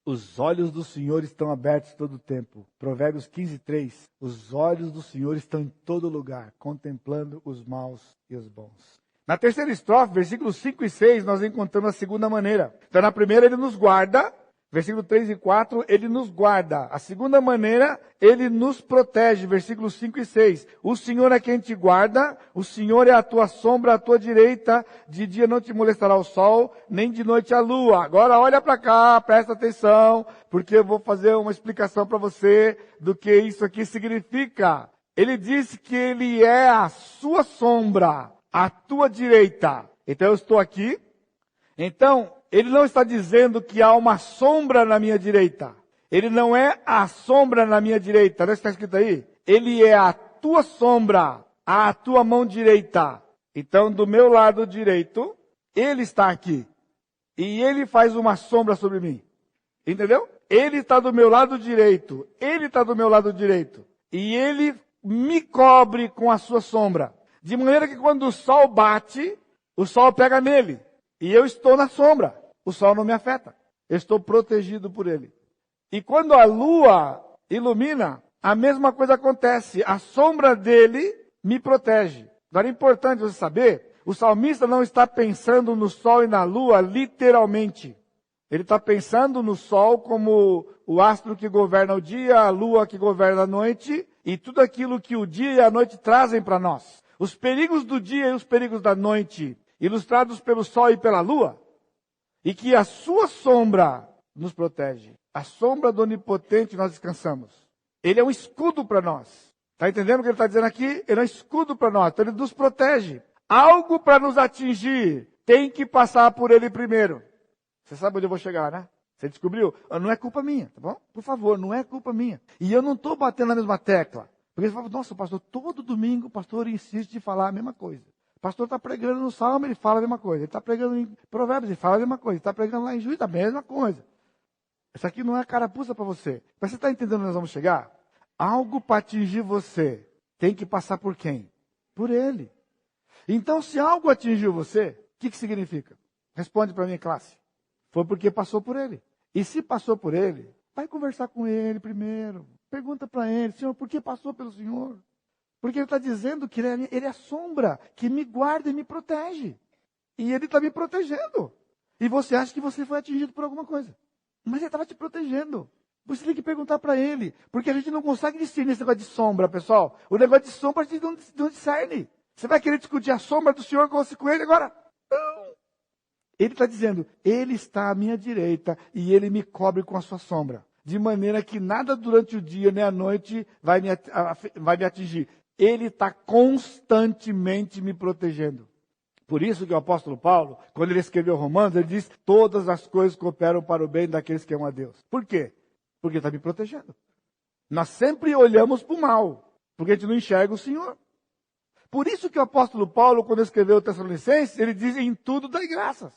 Os olhos do Senhor estão abertos todo o tempo. Provérbios 15:3. Os olhos do Senhor estão em todo lugar, contemplando os maus e os bons. Na terceira estrofe, versículos 5 e 6, nós encontramos a segunda maneira. Então, na primeira, Ele nos guarda. Versículo 3 e 4, Ele nos guarda. A segunda maneira, Ele nos protege. Versículos 5 e 6. O Senhor é quem te guarda. O Senhor é a tua sombra à tua direita. De dia não te molestará o sol, nem de noite a lua. Agora olha para cá, presta atenção, porque eu vou fazer uma explicação para você do que isso aqui significa. Ele disse que Ele é a sua sombra à tua direita. Então eu estou aqui. Então, Ele não está dizendo que há uma sombra na minha direita. Ele não é a sombra na minha direita. Não está escrito aí? Ele é a tua sombra, à tua mão direita. Então, do meu lado direito, Ele está aqui. E Ele faz uma sombra sobre mim. Entendeu? Ele está do meu lado direito. Ele está do meu lado direito. E Ele me cobre com a sua sombra. De maneira que quando o sol bate, o sol pega nele. E eu estou na sombra. O sol não me afeta. Eu estou protegido por Ele. E quando a lua ilumina, a mesma coisa acontece. A sombra dele me protege. Agora é importante você saber, o salmista não está pensando no sol e na lua literalmente. Ele está pensando no sol como o astro que governa o dia, a lua que governa a noite, e tudo aquilo que o dia e a noite trazem para nós. Os perigos do dia e os perigos da noite, ilustrados pelo sol e pela lua, e que a sua sombra nos protege. A sombra do Onipotente nós descansamos. Ele é um escudo para nós. Está entendendo o que ele está dizendo aqui? Ele é um escudo para nós, então ele nos protege. Algo para nos atingir tem que passar por ele primeiro. Você sabe onde eu vou chegar, né? Você descobriu? Não é culpa minha, tá bom? Por favor, não é culpa minha. E eu não estou batendo na mesma tecla. Porque você fala: nossa, pastor, todo domingo o pastor insiste em falar a mesma coisa. O pastor está pregando no Salmo, ele fala a mesma coisa. Ele está pregando em Provérbios, ele fala a mesma coisa. Ele está pregando lá em Juízo, a mesma coisa. Isso aqui não é carapuça para você. Mas você está entendendo onde nós vamos chegar? Algo para atingir você tem que passar por quem? Por ele. Então, se algo atingiu você, o que significa? Responde para mim, classe. Foi porque passou por ele. E se passou por ele, vai conversar com ele primeiro. Pergunta para ele, Senhor, por que passou pelo Senhor? Porque ele está dizendo que ele é a sombra que me guarda e me protege. E ele está me protegendo. E você acha que você foi atingido por alguma coisa. Mas ele estava te protegendo. Você tem que perguntar para ele. Porque a gente não consegue discernir esse negócio de sombra, pessoal. O negócio de sombra a gente não discerne. Você vai querer discutir a sombra do Senhor com ele agora? Não. Ele está dizendo, ele está à minha direita e ele me cobre com a sua sombra. De maneira que nada durante o dia nem à noite vai me atingir. Ele está constantemente me protegendo. Por isso que o apóstolo Paulo, quando ele escreveu Romanos, ele diz, todas as coisas cooperam para o bem daqueles que amam a Deus. Por quê? Porque ele está me protegendo. Nós sempre olhamos para o mal, porque a gente não enxerga o Senhor. Por isso que o apóstolo Paulo, quando escreveu o Tessalonicenses, ele diz, em tudo dai graças.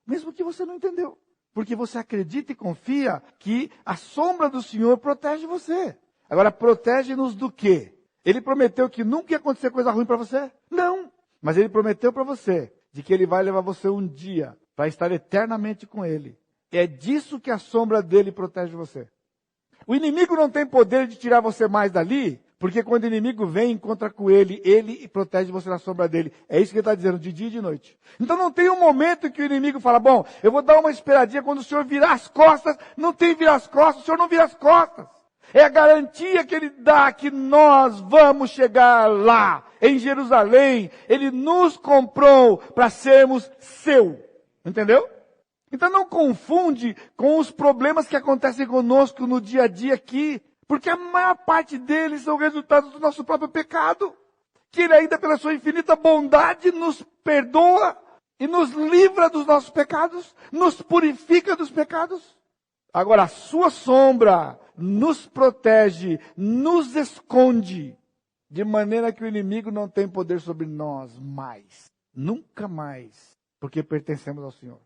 Mesmo que você não entendeu. Porque você acredita e confia que a sombra do Senhor protege você. Agora, protege-nos do quê? Ele prometeu que nunca ia acontecer coisa ruim para você? Não. Mas ele prometeu para você de que ele vai levar você um dia para estar eternamente com ele. É disso que a sombra dele protege você. O inimigo não tem poder de tirar você mais dali, porque quando o inimigo vem e encontra com ele protege você na sombra dele. É isso que ele está dizendo, de dia e de noite. Então não tem um momento que o inimigo fala, bom, eu vou dar uma esperadinha quando o Senhor virar as costas. Não tem virar as costas, o Senhor não vira as costas. É a garantia que ele dá que nós vamos chegar lá, em Jerusalém. Ele nos comprou para sermos seu. Entendeu? Então não confunde com os problemas que acontecem conosco no dia a dia aqui. Porque a maior parte deles são resultados do nosso próprio pecado. Que ele ainda pela sua infinita bondade nos perdoa e nos livra dos nossos pecados. Nos purifica dos pecados. Agora a sua sombra nos protege, nos esconde, de maneira que o inimigo não tem poder sobre nós mais. Nunca mais. Porque pertencemos ao Senhor.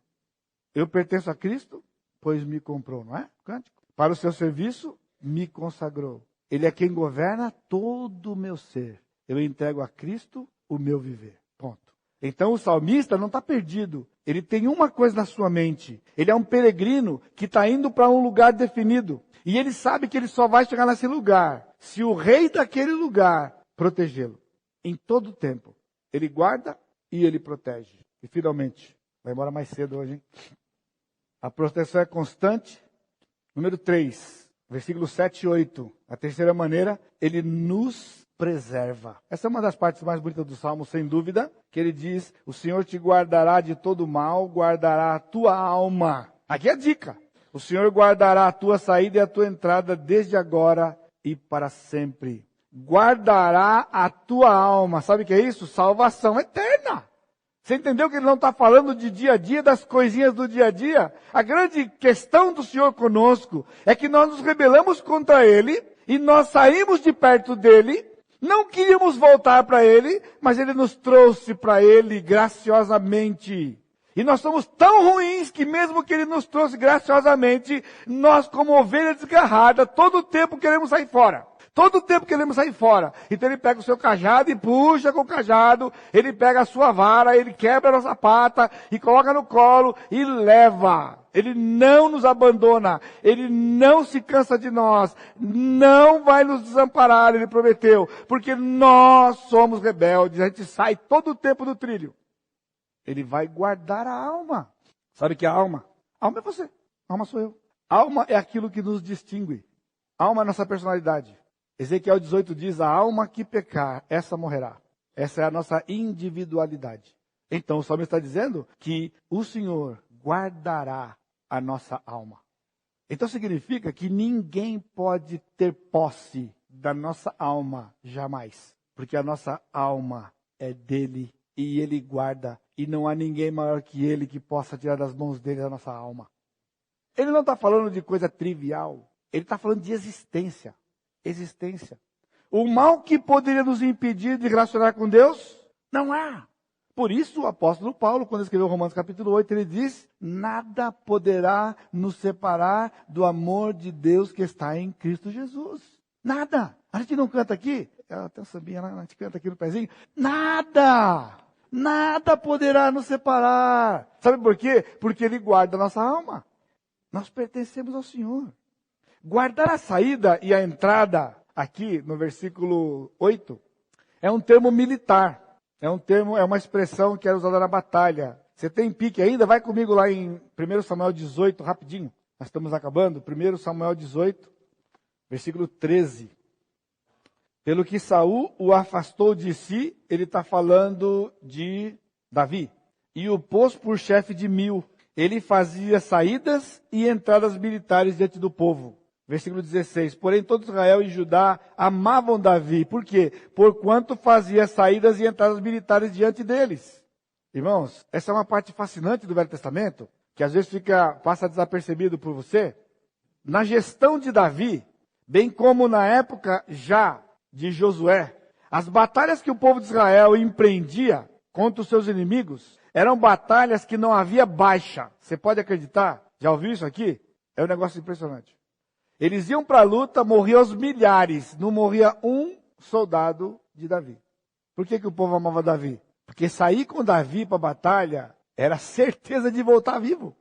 Eu pertenço a Cristo, pois me comprou, não é? Cântico. Para o seu serviço, me consagrou. Ele é quem governa todo o meu ser. Eu entrego a Cristo o meu viver. Ponto. Então o salmista não está perdido. Ele tem uma coisa na sua mente. Ele é um peregrino que está indo para um lugar definido. E ele sabe que ele só vai chegar nesse lugar se o rei daquele lugar protegê-lo. Em todo o tempo. Ele guarda e ele protege. E finalmente, vai embora mais cedo hoje, hein? A proteção é constante. Número 3, versículos 7 e 8. A terceira maneira, ele nos preserva. Essa é uma das partes mais bonitas do Salmo, sem dúvida, que ele diz, o Senhor te guardará de todo mal, guardará a tua alma. Aqui é a dica. O Senhor guardará a tua saída e a tua entrada desde agora e para sempre. Guardará a tua alma. Sabe o que é isso? Salvação eterna. Você entendeu que ele não está falando de dia a dia, das coisinhas do dia a dia? A grande questão do Senhor conosco é que nós nos rebelamos contra Ele e nós saímos de perto dEle, não queríamos voltar para Ele, mas Ele nos trouxe para Ele graciosamente. E nós somos tão ruins que mesmo que Ele nos trouxe graciosamente, nós como ovelha desgarrada, todo o tempo queremos sair fora. Todo o tempo queremos sair fora. Então ele pega o seu cajado e puxa com o cajado. Ele pega a sua vara, ele quebra a nossa pata e coloca no colo e leva. Ele não nos abandona. Ele não se cansa de nós. Não vai nos desamparar, ele prometeu. Porque nós somos rebeldes. A gente sai todo o tempo do trilho. Ele vai guardar a alma. Sabe o que é a alma? A alma é você. A alma sou eu. A alma é aquilo que nos distingue. A alma é a nossa personalidade. Ezequiel 18 diz, a alma que pecar, essa morrerá. Essa é a nossa individualidade. Então o salmista está dizendo que o Senhor guardará a nossa alma. Então significa que ninguém pode ter posse da nossa alma jamais. Porque a nossa alma é dele e ele guarda. E não há ninguém maior que ele que possa tirar das mãos dele a nossa alma. Ele não está falando de coisa trivial. Ele está falando de existência. Existência. O mal que poderia nos impedir de relacionar com Deus, não há. Por isso o apóstolo Paulo, quando escreveu Romanos capítulo 8, ele diz: nada poderá nos separar do amor de Deus que está em Cristo Jesus. Nada. A gente não canta aqui, tem um sambinha lá, a gente canta aqui no pezinho. Nada. Nada poderá nos separar. Sabe por quê? Porque Ele guarda a nossa alma. Nós pertencemos ao Senhor. Guardar a saída e a entrada, aqui no versículo 8, é um termo militar. É uma expressão que era usada na batalha. Você tem pique ainda? Vai comigo lá em 1 Samuel 18, rapidinho. Nós estamos acabando. 1 Samuel 18, versículo 13. Pelo que Saul o afastou de si, ele está falando de Davi, e o pôs por chefe de 1000. Ele fazia saídas e entradas militares diante do povo. Versículo 16. Porém, todo Israel e Judá amavam Davi. Por quê? Porquanto fazia saídas e entradas militares diante deles. Irmãos, essa é uma parte fascinante do Velho Testamento, que às vezes passa desapercebido por você. Na gestão de Davi, bem como na época já de Josué, as batalhas que o povo de Israel empreendia contra os seus inimigos eram batalhas que não havia baixa. Você pode acreditar? Já ouviu isso aqui? É um negócio impressionante. Eles iam para a luta, morriam aos milhares, não morria um soldado de Davi. Por que o povo amava Davi? Porque sair com Davi para a batalha era certeza de voltar vivo.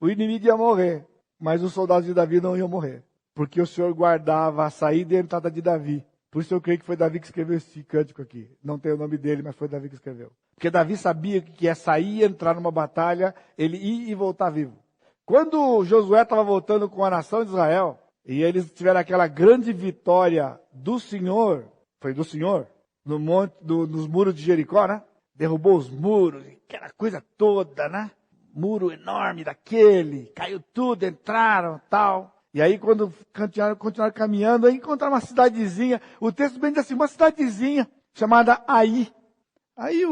O inimigo ia morrer, mas os soldados de Davi não iam morrer. Porque o Senhor guardava a saída e a entrada de Davi. Por isso eu creio que foi Davi que escreveu esse cântico aqui. Não tem o nome dele, mas foi Davi que escreveu. Porque Davi sabia que ia sair e entrar numa batalha, ele ia e voltar vivo. Quando Josué estava voltando com a nação de Israel, e eles tiveram aquela grande vitória do Senhor, foi do Senhor, nos muros de Jericó, né? Derrubou os muros, aquela coisa toda, né? Muro enorme daquele, caiu tudo, entraram, tal. E aí, quando continuaram caminhando, aí encontraram uma cidadezinha. O texto bem diz assim, uma cidadezinha chamada Ai. Aí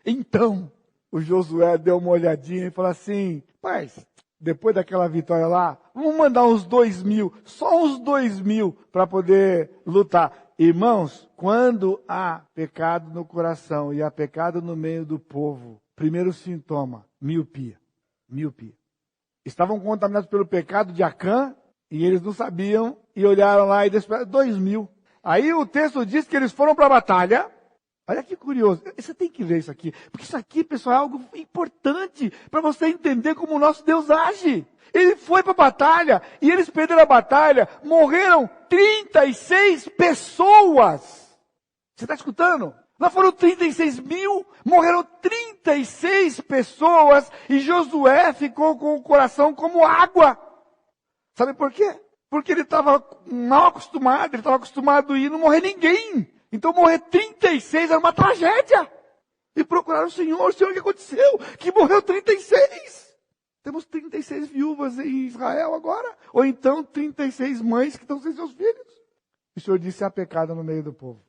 Então, o Josué deu uma olhadinha e falou assim: paz, depois daquela vitória lá, vamos mandar uns 2.000, só uns 2.000 para poder lutar. Irmãos, quando há pecado no coração e há pecado no meio do povo, primeiro sintoma, miopia. Estavam contaminados pelo pecado de Acã, e eles não sabiam, e olharam lá e despedaram 2.000. Aí o texto diz que eles foram para a batalha. Olha que curioso, você tem que ver isso aqui, porque isso aqui, pessoal, é algo importante para você entender como o nosso Deus age. Ele foi para a batalha, e eles perderam a batalha, morreram 36 pessoas. Você está escutando? Lá foram 36.000, morreram 36 pessoas, e Josué ficou com o coração como água. Sabe por quê? Porque ele estava mal acostumado, ele estava acostumado a ir e não morrer ninguém. Então morrer 36 era uma tragédia. E procuraram o Senhor, o que aconteceu? Que morreu 36. Temos 36 viúvas em Israel agora, ou então 36 mães que estão sem seus filhos. O Senhor disse: há pecado no meio do povo.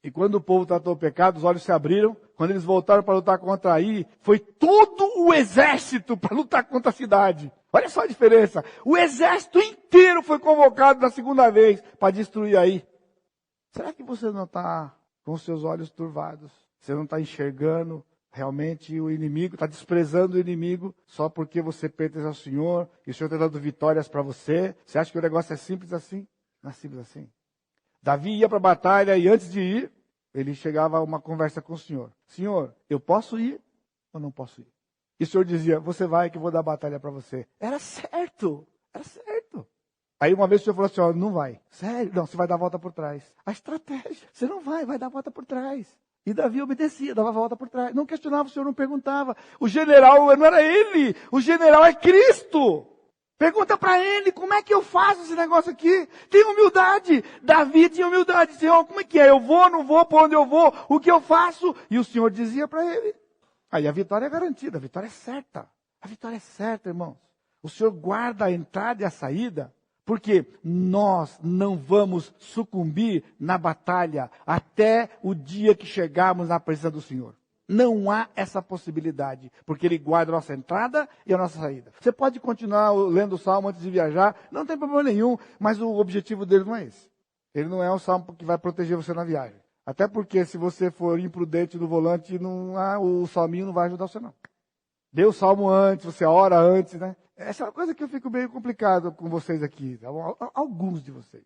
E quando o povo tratou o pecado, os olhos se abriram. Quando eles voltaram para lutar contra Ai, foi todo o exército para lutar contra a cidade. Olha só a diferença. O exército inteiro foi convocado na segunda vez para destruir Ai. Será que você não está com os seus olhos turvados? Você não está enxergando realmente o inimigo, está desprezando o inimigo só porque você pertence ao Senhor e o Senhor está dando vitórias para você? Você acha que o negócio é simples assim? Não é simples assim. Davi ia para a batalha e antes de ir, ele chegava a uma conversa com o Senhor. Senhor, eu posso ir ou não posso ir? E o Senhor dizia: você vai que eu vou dar batalha para você. Era certo. Aí uma vez o Senhor falou assim: ó, não vai. Sério? Não, você vai dar a volta por trás. A estratégia, você não vai dar a volta por trás. E Davi obedecia, dava a volta por trás. Não questionava, o Senhor não perguntava. O general não era ele, o general é Cristo. Pergunta para ele, como é que eu faço esse negócio aqui? Tem humildade. Davi tinha humildade. Senhor, como é que é? Eu vou, não vou, para onde eu vou? O que eu faço? E o Senhor dizia para ele. Aí a vitória é garantida, a vitória é certa. A vitória é certa, irmãos. O Senhor guarda a entrada e a saída, porque nós não vamos sucumbir na batalha até o dia que chegarmos na presença do Senhor. Não há essa possibilidade, porque Ele guarda a nossa entrada e a nossa saída. Você pode continuar lendo o Salmo antes de viajar, não tem problema nenhum, mas o objetivo dele não é esse. Ele não é um Salmo que vai proteger você na viagem. Até porque se você for imprudente no volante, o salminho não vai ajudar você não. Dê o salmo antes, você ora antes, né? Essa é uma coisa que eu fico meio complicado com vocês aqui, alguns de vocês.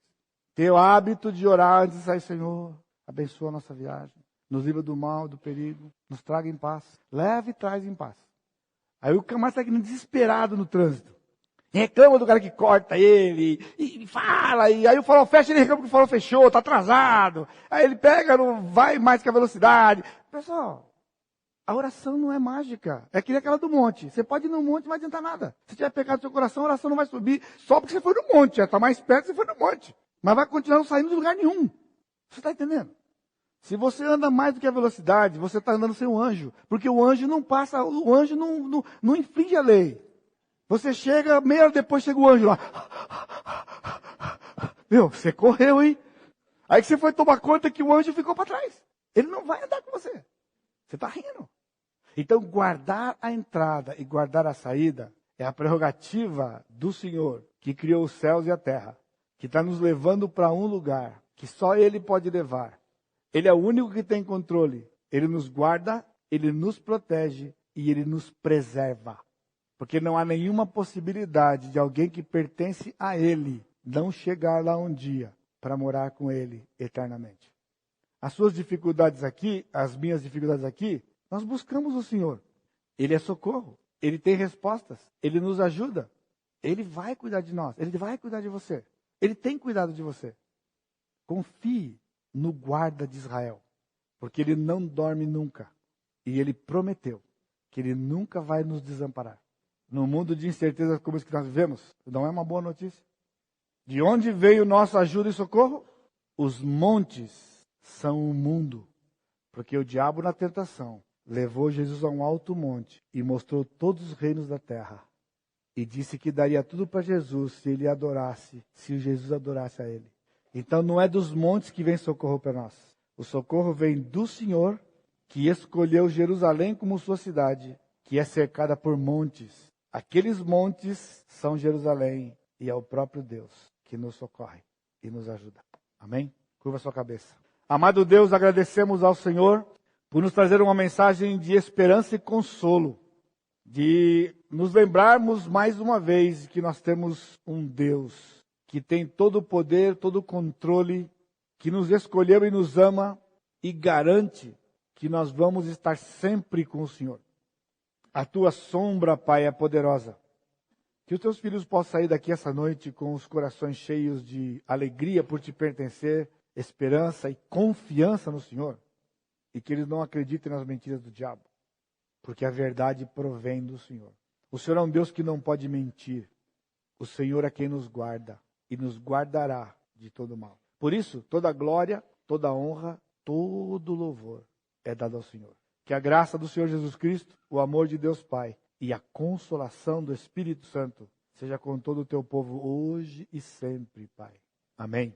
Ter o hábito de orar antes de sair, Senhor, abençoa a nossa viagem, nos livra do mal, do perigo, nos traga em paz, leve e traz em paz. Aí o camarada está desesperado no trânsito. Reclama do cara que corta ele, e fala, e aí o farol fecha, ele reclama que o farol fechou, está atrasado. Aí ele pega, não vai mais que a velocidade. Pessoal, a oração não é mágica, é que nem aquela do monte. Você pode ir no monte, não vai adiantar nada. Se tiver pecado no seu coração, a oração não vai subir, só porque você foi no monte, já está mais perto, você foi no monte. Mas vai continuar não saindo de lugar nenhum. Você está entendendo? Se você anda mais do que a velocidade, você está andando sem o anjo. Porque o anjo não passa, o anjo não infringe a lei. Você chega, meia hora depois chega o anjo lá. Meu, você correu, hein? Aí que você foi tomar conta que o anjo ficou para trás. Ele não vai andar com você. Você está rindo. Então, guardar a entrada e guardar a saída é a prerrogativa do Senhor, que criou os céus e a terra, que está nos levando para um lugar que só Ele pode levar. Ele é o único que tem controle. Ele nos guarda, Ele nos protege e Ele nos preserva. Porque não há nenhuma possibilidade de alguém que pertence a Ele não chegar lá um dia para morar com Ele eternamente. As suas dificuldades aqui, as minhas dificuldades aqui, nós buscamos o Senhor. Ele é socorro, Ele tem respostas, Ele nos ajuda. Ele vai cuidar de nós, Ele vai cuidar de você. Ele tem cuidado de você. Confie no guarda de Israel, porque Ele não dorme nunca. E Ele prometeu que Ele nunca vai nos desamparar. No mundo de incerteza como esse que nós vivemos, não é uma boa notícia. De onde veio nossa ajuda e socorro? Os montes são o mundo. Porque o diabo na tentação levou Jesus a um alto monte e mostrou todos os reinos da terra. E disse que daria tudo para Jesus se ele adorasse, se Jesus adorasse a ele. Então não é dos montes que vem socorro para nós. O socorro vem do Senhor, que escolheu Jerusalém como sua cidade, que é cercada por montes. Aqueles montes são Jerusalém e é o próprio Deus que nos socorre e nos ajuda. Amém? Curva sua cabeça. Amado Deus, agradecemos ao Senhor por nos trazer uma mensagem de esperança e consolo, de nos lembrarmos mais uma vez que nós temos um Deus que tem todo o poder, todo o controle, que nos escolheu e nos ama e garante que nós vamos estar sempre com o Senhor. A tua sombra, Pai, é poderosa. Que os teus filhos possam sair daqui essa noite com os corações cheios de alegria por te pertencer, esperança e confiança no Senhor. E que eles não acreditem nas mentiras do diabo. Porque a verdade provém do Senhor. O Senhor é um Deus que não pode mentir. O Senhor é quem nos guarda e nos guardará de todo mal. Por isso, toda glória, toda honra, todo louvor é dado ao Senhor. Que a graça do Senhor Jesus Cristo, o amor de Deus Pai e a consolação do Espírito Santo seja com todo o teu povo hoje e sempre, Pai. Amém.